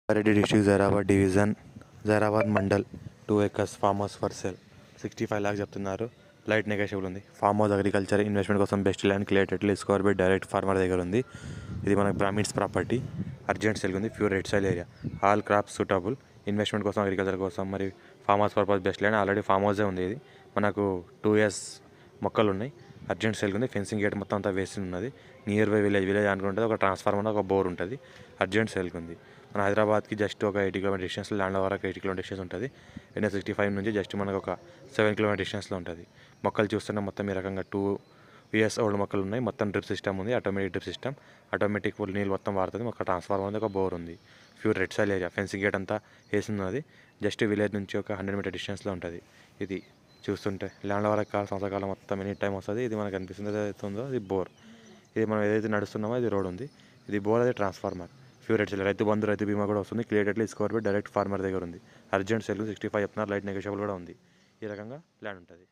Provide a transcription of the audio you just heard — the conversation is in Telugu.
Reddy district, Zairabad division, Zairabad mandal, 2 acres farm house for sale. 65 lakhs చెప్తున్నారు. లైట్ నెగోషియబుల్ ఉంది. ఫార్మ్ హౌస్ అగ్రికల్చర్ ఇన్వెస్ట్మెంట్ కోసం best land clear title score by direct farmer దగ్గర ఉంది. ఇది మన బ్రాహ్మిన్స్ ప్రాపర్టీ. అర్జెంట్ సేల్ ఉంది. Pure red soil area. All crops suitable. Investment కోసం అగ్రికల్చర్ కోసం మరి farm house purpose best land. Already farm హౌసే ఉంది. ఇది మనకు 2 years మొక్కలు ఉన్నాయి. అర్జెంట్ సేల్ ఉంది. ఫెన్సింగ్ గేట్ మొత్తం అంతా వేసి ఉన్నది. నియర్ బై విలేజ్ అనుకుంటుంది. ఒక ట్రాన్స్ఫార్మర్ ఒక బోర్ ఉంటుంది. అర్జెంట్ సేల్కి ఉంది. మన హైదరాబాద్కి జస్ట్ ఒక 80 km డిస్టెన్స్లో ల్యాండ్ వరకు 80 km డిస్టెన్స్ ఉంటుంది. NH65 నుంచి జస్ట్ మనకు ఒక 7 km డిస్టెన్స్లో ఉంటుంది. మొక్కలు చూస్తున్న మొత్తం ఈ రకంగా 2 years ఓల్డ్ మొక్కలు ఉన్నాయి. మొత్తం డ్రిప్ సిస్టమ్ ఉంది. Automatic drip system. ఆటోమేటిక్ నీళ్ళు మొత్తం వాడుతుంది. ఒక ట్రాన్స్ఫార్మర్ ఉంది. ఒక బోర్ ఉంది. Pure red soil area. Fencing gate అంతా వేసినది. జస్ట్ విలేజ్ నుంచి ఒక 100 meter డిస్టెన్స్లో ఉంటుంది. ఇది చూస్తుంటే ల్యాండ్ వరకు సంవత్సరకాలం మొత్తం ఎనీ టైం వస్తుంది. ఇది మనకు అనిపిస్తుంది ఏదైతే ఉందో ఇది బోర్. ఇది మనం ఏదైతే నడుస్తున్నామో ఇది రోడ్ ఉంది. ఇది బోర్, అది transformer. Pure red cell. Rythu Bandhu, రైతు బీమా కూడా వస్తుంది. Clear title score by direct farmer దగ్గర ఉంది. అర్జెంట్ సెల్ 65 చెప్తున్నారు. లైట్ నెగోషియబుల్ కూడా ఉంది. ఈ రకంగా ల్యాండ్ ఉంటుంది.